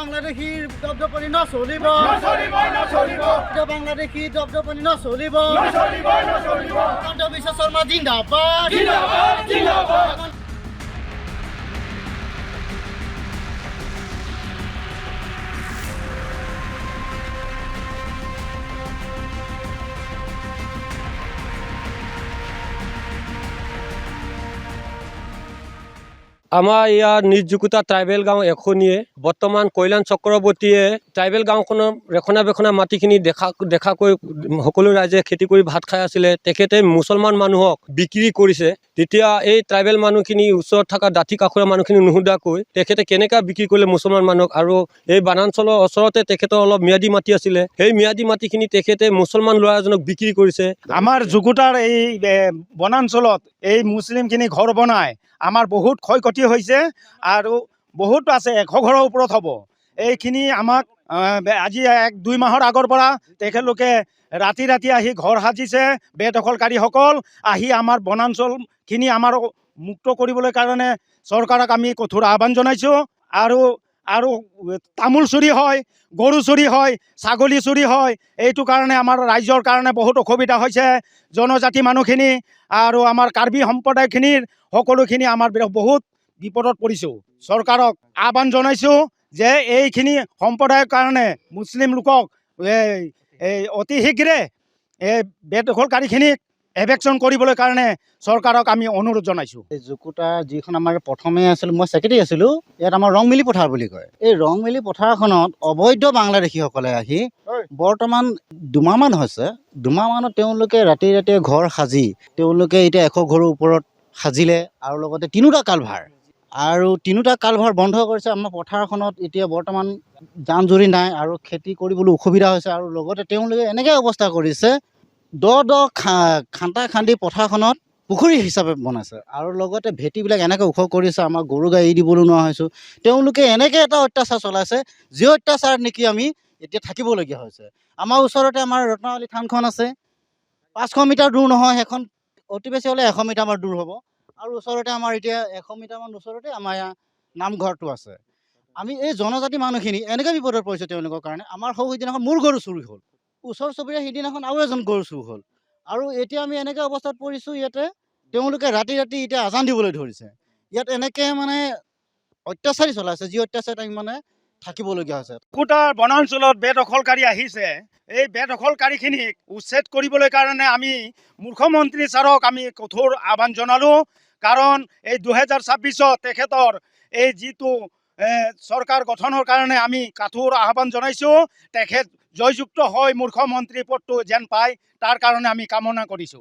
বাংলাদেশীৰ দপদপনি নচলিব বাংলাদেশী দপদপনি নচলিব হিমন্ত বিশ্ব শৰ্মা জিন্দাবাদ। আমাৰ ইয়াৰ নিজ ট্ৰাইবেল গাঁও এখনিয়ে বৰ্তমান কল্যাণ চক্ৰৱৰ্তীয়ে ট্ৰাইবেল গাঁওখনৰ ৰক্ষণাবেক্ষণা মাটিখিনি দেখাকৈ সকলো ৰাইজে খেতি কৰি ভাত খাই আছিলে। তেখেতে মুছলমান মানুহক বিক্ৰী কৰিছে। তেতিয়া এই ট্ৰাইবেল মানুহখিনি ওচৰত থকা দাঁতি কাষৰীয়া মানুহখিনি নুসুধাকৈ তেখেতে কেনেকৈ বিক্ৰী কৰিলে মুছলমান মানুহক। আৰু এই বনাঞ্চলৰ ওচৰতে তেখেতৰ অলপ ম্যাদী মাটি আছিলে, সেই ম্যাদী মাটিখিনি তেখেতে মুছলমান ল'ৰা এজনক বিক্ৰী কৰিছে। আমাৰ জুকুটাৰ এই বনাঞ্চলত এই মুছলিমখিনি ঘৰ বনাই আমাৰ বহুত ক্ষয় ক্ষতি হৈছে আৰু বহুত আছে, 100 ঘৰৰ ওপৰত হ'ব। এইখিনি আমাক আজি 1-2 মাহৰ আগৰ পৰা তেখেতলোকে ৰাতি আহি ঘৰ সাজিছে। বেদখলকাৰীসকল আহি আমাৰ বনাঞ্চলখিনি আমাৰ মুক্ত কৰিবলৈ কাৰণে চৰকাৰক আমি কঠোৰ আহ্বান জনাইছোঁ। আৰু তামোল চুৰি হয়, গৰু চুৰি হয়, ছাগলী চুৰি হয়। এইটো কাৰণে আমাৰ ৰাইজৰ কাৰণে বহুত অসুবিধা হৈছে। জনজাতি মানুহখিনি আৰু আমাৰ কাৰ্বি সম্প্ৰদায়খিনিৰ সকলোখিনি আমাৰ বহুত বিপদত পৰিছোঁ। চৰকাৰক আহ্বান জনাইছোঁ যে এইখিনি সম্প্ৰদায়ৰ কাৰণে মুছলিম লোকক অতি শীঘ্ৰে এই বেদখলকাৰীখিনিক এভেকশ্যন কৰিবলৈ কাৰণে চৰকাৰক আমি অনুৰোধ জনাইছোঁ। এই জুকুটা যিখন আমাৰ প্ৰথমে আছিল, মই ছেক্ৰেটাৰী আছিলোঁ, ইয়াত আমাৰ ৰংমিলি পথাৰ বুলি কয়। এই ৰংমিলি পথাৰখনত অবৈধ বাংলাদেশীসকলে আহি বৰ্তমান 2 মাহমান হৈছে। 2 মাহমানত তেওঁলোকে ৰাতি ঘৰ সাজি তেওঁলোকে এতিয়া 100 ঘৰৰ ওপৰত সাজিলে আৰু লগতে 3টা কালভাৰ আৰু 3টা কালভাৰ বন্ধ কৰিছে। আমাৰ পথাৰখনত এতিয়া বৰ্তমান জান জুৰি নাই আৰু খেতি কৰিবলৈ অসুবিধা হৈছে। আৰু লগতে তেওঁলোকে এনেকৈ অৱস্থা কৰিছে, দ খান্দা খান্দি পথাৰখনত পুখুৰী হিচাপে বনাইছে আৰু লগতে ভেটিবিলাক এনেকৈ ওখ কৰিছে। আমাৰ গৰু গাই এৰি দিবলৈ নোৱাৰা হৈছোঁ। তেওঁলোকে এনেকৈ এটা অত্যাচাৰ চলাইছে, যি অত্যাচাৰ নেকি আমি এতিয়া থাকিবলগীয়া হৈছে। আমাৰ ওচৰতে আমাৰ ৰত্নাৱলী থানখন আছে, 500 মিটাৰ দূৰ নহয়, সেইখন অতি বেছি হ'লে 100 মিটাৰমান দূৰ হ'ব। আৰু ওচৰতে আমাৰ এতিয়া 100 মিটাৰমান ওচৰতে আমাৰ ইয়াৰ নামঘৰটো আছে। আমি এই জনজাতি মানুহখিনি এনেকৈ বিপদত পৰিছোঁ তেওঁলোকৰ কাৰণে। আমাৰ সিদিনাখন মোৰ গৰু চুৰি হ'ল, ওচৰ চুবুৰীয়া সিদিনাখন আৰু এজন গৰু চুৰ হ'ল। আৰু এতিয়া আমি এনেকৈ অৱস্থাত পৰিছোঁ, ইয়াতে তেওঁলোকে ৰাতি এতিয়া আজান দিবলৈ ধৰিছে। ইয়াত এনেকৈ মানে অত্যাচাৰী চলাইছে, যি অত্যাচাৰত আমি মানে থাকিবলগীয়া হৈছে। জুকুটাৰ বনাঞ্চলত বেদখলকাৰী আহিছে। এই বেদখলকাৰীখিনিক উচ্ছেদ কৰিবলৈ কাৰণে আমি মুখ্যমন্ত্ৰী ছাৰক আমি কঠোৰ আহ্বান জনালোঁ। কাৰণ এই 2026 তেখেতৰ এই যিটো চৰকাৰ গঠনৰ কাৰণে আমি কঠোৰ আহ্বান জনাইছোঁ। তেখেত জয়যুক্ত হৈ মুখ্যমন্ত্ৰী পদটো যেন পায় তাৰ কাৰণে আমি কামনা কৰিছোঁ।